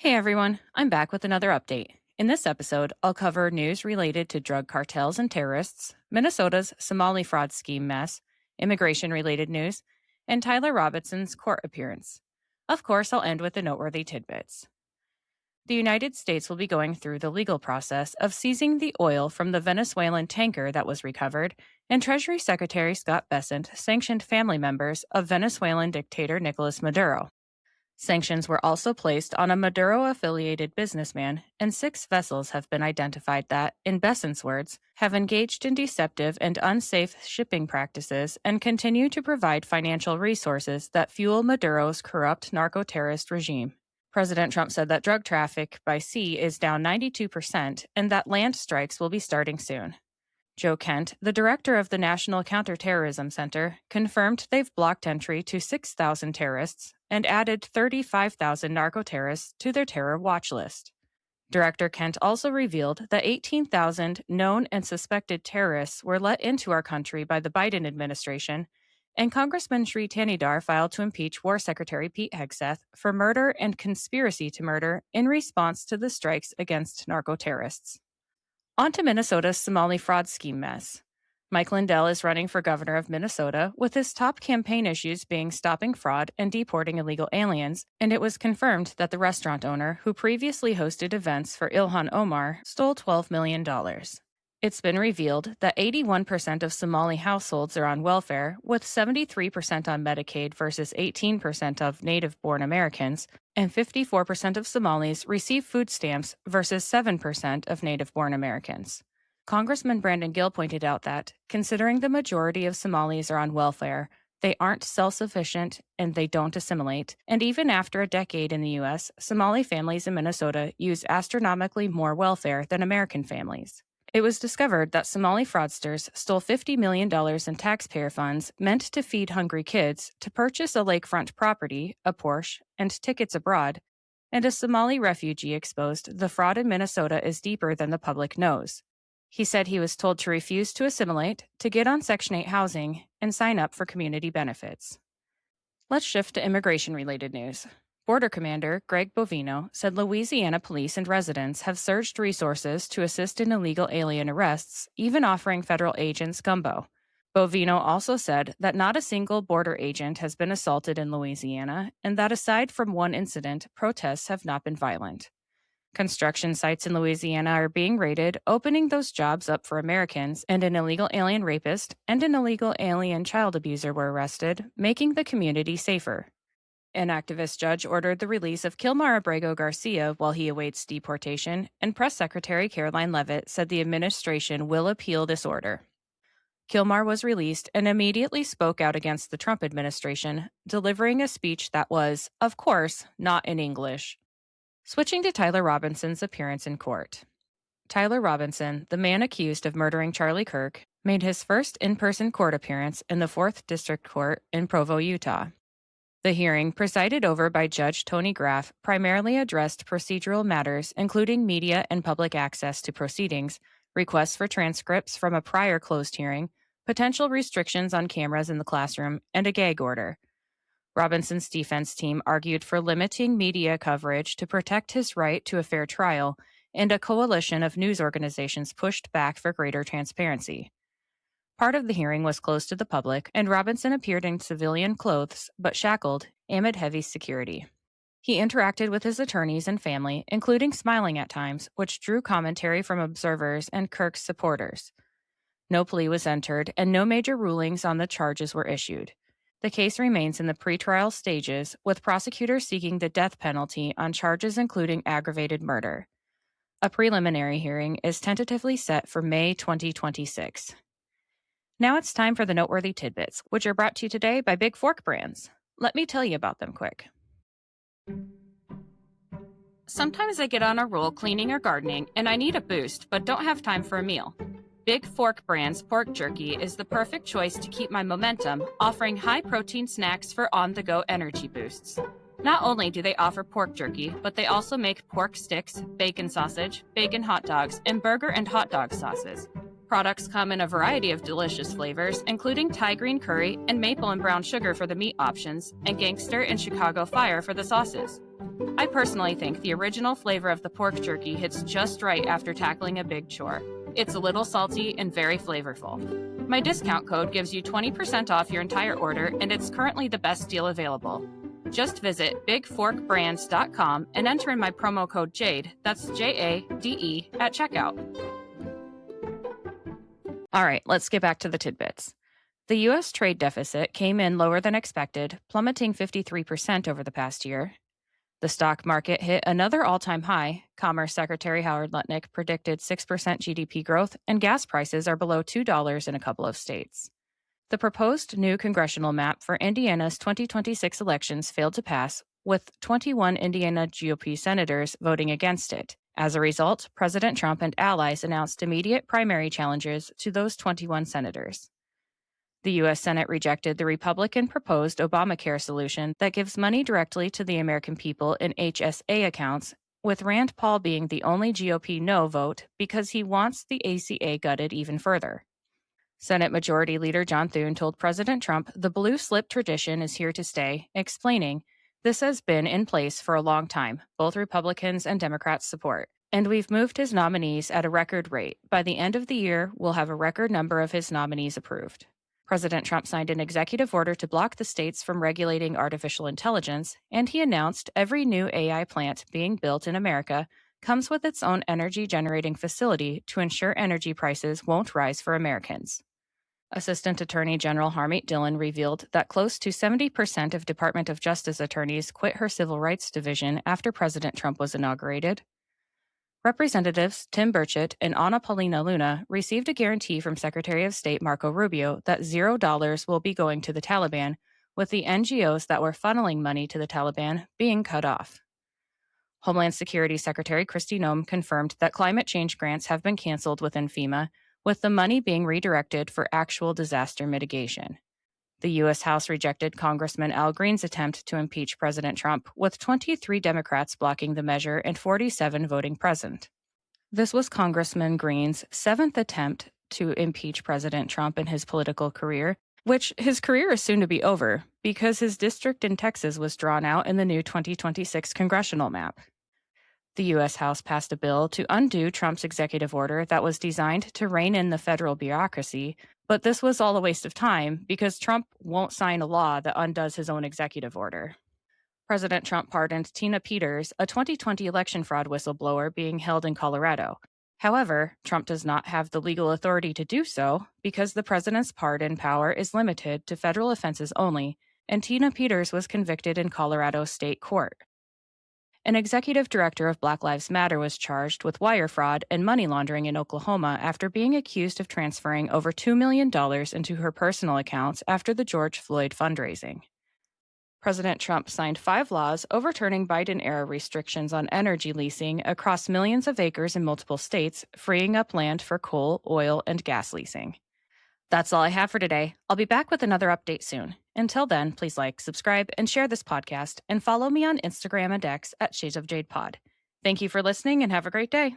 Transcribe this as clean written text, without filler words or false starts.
Hey everyone, I'm back with another update. In this episode, I'll cover news related to drug cartels and terrorists, Minnesota's Somali fraud scheme mess, immigration related news, and Tyler Robinson's court appearance. Of course, I'll end with the noteworthy tidbits. The United States will be going through the legal process of seizing the oil from the Venezuelan tanker that was recovered, and Treasury Secretary Scott Bessent sanctioned family members of Venezuelan dictator Nicolas Maduro. Sanctions were also placed on a Maduro-affiliated businessman, and 6 vessels have been identified that, in Bessent's words, have engaged in deceptive and unsafe shipping practices and continue to provide financial resources that fuel Maduro's corrupt narco-terrorist regime. President Trump said that drug traffic by sea is down 92% and that land strikes will be starting soon. Joe Kent, the director of the National Counterterrorism Center, confirmed they've blocked entry to 6,000 terrorists and added 35,000 narco-terrorists to their terror watch list. Director Kent also revealed that 18,000 known and suspected terrorists were let into our country by the Biden administration, and Congressman Sri Tanidar filed to impeach War Secretary Pete Hegseth for murder and conspiracy to murder in response to the strikes against narco-terrorists. On to Minnesota's Somali fraud scheme mess. Mike Lindell is running for governor of Minnesota, with his top campaign issues being stopping fraud and deporting illegal aliens, and it was confirmed that the restaurant owner, who previously hosted events for Ilhan Omar, stole $12 million. It's been revealed that 81% of Somali households are on welfare, with 73% on Medicaid versus 18% of native-born Americans, and 54% of Somalis receive food stamps versus 7% of native-born Americans. Congressman Brandon Gill pointed out that, considering the majority of Somalis are on welfare, they aren't self-sufficient and they don't assimilate, and even after a decade in the U.S., Somali families in Minnesota use astronomically more welfare than American families. It was discovered that Somali fraudsters stole $50 million in taxpayer funds meant to feed hungry kids to purchase a lakefront property, a Porsche, and tickets abroad, and a Somali refugee exposed the fraud in Minnesota is deeper than the public knows. He said he was told to refuse to assimilate, to get on Section 8 housing, and sign up for community benefits. Let's shift to immigration-related news. Border Commander Greg Bovino said Louisiana police and residents have surged resources to assist in illegal alien arrests, even offering federal agents gumbo. Bovino also said that not a single border agent has been assaulted in Louisiana, and that aside from one incident, protests have not been violent. Construction sites in Louisiana are being raided, opening those jobs up for Americans, and an illegal alien rapist and an illegal alien child abuser were arrested, making the community safer. An activist judge ordered the release of Kilmar Abrego Garcia while he awaits deportation, and Press Secretary Caroline Leavitt said the administration will appeal this order. Kilmar was released and immediately spoke out against the Trump administration, delivering a speech that was, of course, not in English. Switching to Tyler Robinson's appearance in court. Tyler Robinson, the man accused of murdering Charlie Kirk, made his first in-person court appearance in the 4th District Court in Provo, Utah. The hearing, presided over by Judge Tony Graff, primarily addressed procedural matters including media and public access to proceedings, requests for transcripts from a prior closed hearing, potential restrictions on cameras in the classroom, and a gag order. Robinson's defense team argued for limiting media coverage to protect his right to a fair trial, and a coalition of news organizations pushed back for greater transparency. Part of the hearing was closed to the public, and Robinson appeared in civilian clothes, but shackled, amid heavy security. He interacted with his attorneys and family, including smiling at times, which drew commentary from observers and Kirk's supporters. No plea was entered, and no major rulings on the charges were issued. The case remains in the pretrial stages, with prosecutors seeking the death penalty on charges including aggravated murder. A preliminary hearing is tentatively set for May 2026. Now it's time for the noteworthy tidbits, which are brought to you today by Big Fork Brands. Let me tell you about them quick. Sometimes I get on a roll cleaning or gardening, and I need a boost, but don't have time for a meal. Big Fork Brands pork jerky is the perfect choice to keep my momentum, offering high-protein snacks for on-the-go energy boosts. Not only do they offer pork jerky, but they also make pork sticks, bacon sausage, bacon hot dogs, and burger and hot dog sauces. Products come in a variety of delicious flavors, including Thai green curry and maple and brown sugar for the meat options, and gangster and Chicago fire for the sauces. I personally think the original flavor of the pork jerky hits just right after tackling a big chore. It's a little salty and very flavorful. My discount code gives you 20% off your entire order, and it's currently the best deal available. Just visit bigforkbrands.com and enter in my promo code JADE, that's JADE, at checkout. All right, let's get back to the tidbits. The U.S. trade deficit came in lower than expected, plummeting 53% over the past year. The stock market hit another all-time high. Commerce Secretary Howard Lutnick predicted 6% GDP growth, and gas prices are below $2 in a couple of states. The proposed new congressional map for Indiana's 2026 elections failed to pass, with 21 Indiana GOP senators voting against it. As a result, President Trump and allies announced immediate primary challenges to those 21 senators. The U.S. Senate rejected the Republican-proposed Obamacare solution that gives money directly to the American people in HSA accounts, with Rand Paul being the only GOP no vote because he wants the ACA gutted even further. Senate Majority Leader John Thune told President Trump the blue slip tradition is here to stay, explaining, "This has been in place for a long time, both Republicans and Democrats support, and we've moved his nominees at a record rate. By the end of the year, we'll have a record number of his nominees approved." President Trump signed an executive order to block the states from regulating artificial intelligence, and he announced every new AI plant being built in America comes with its own energy-generating facility to ensure energy prices won't rise for Americans. Assistant Attorney General Harmeet Dillon revealed that close to 70% of Department of Justice attorneys quit her Civil Rights Division after President Trump was inaugurated. Representatives Tim Burchett and Ana Paulina Luna received a guarantee from Secretary of State Marco Rubio that $0 will be going to the Taliban, with the NGOs that were funneling money to the Taliban being cut off. Homeland Security Secretary Kristi Noem confirmed that climate change grants have been canceled within FEMA, with the money being redirected for actual disaster mitigation. The U.S. House rejected Congressman Al Green's attempt to impeach President Trump, with 23 Democrats blocking the measure and 47 voting present. This was Congressman Green's seventh attempt to impeach President Trump in his political career, which his career is soon to be over because his district in Texas was drawn out in the new 2026 congressional map. The U.S. House passed a bill to undo Trump's executive order that was designed to rein in the federal bureaucracy, but this was all a waste of time because Trump won't sign a law that undoes his own executive order. President Trump pardoned Tina Peters, a 2020 election fraud whistleblower being held in Colorado. However, Trump does not have the legal authority to do so because the president's pardon power is limited to federal offenses only, and Tina Peters was convicted in Colorado State Court. An executive director of Black Lives Matter was charged with wire fraud and money laundering in Oklahoma after being accused of transferring over $2 million into her personal accounts after the George Floyd fundraising. President Trump signed 5 laws overturning Biden-era restrictions on energy leasing across millions of acres in multiple states, freeing up land for coal, oil, and gas leasing. That's all I have for today. I'll be back with another update soon. Until then, please like, subscribe, and share this podcast, and follow me on Instagram and X at Shades of Jade Pod. Thank you for listening, and have a great day.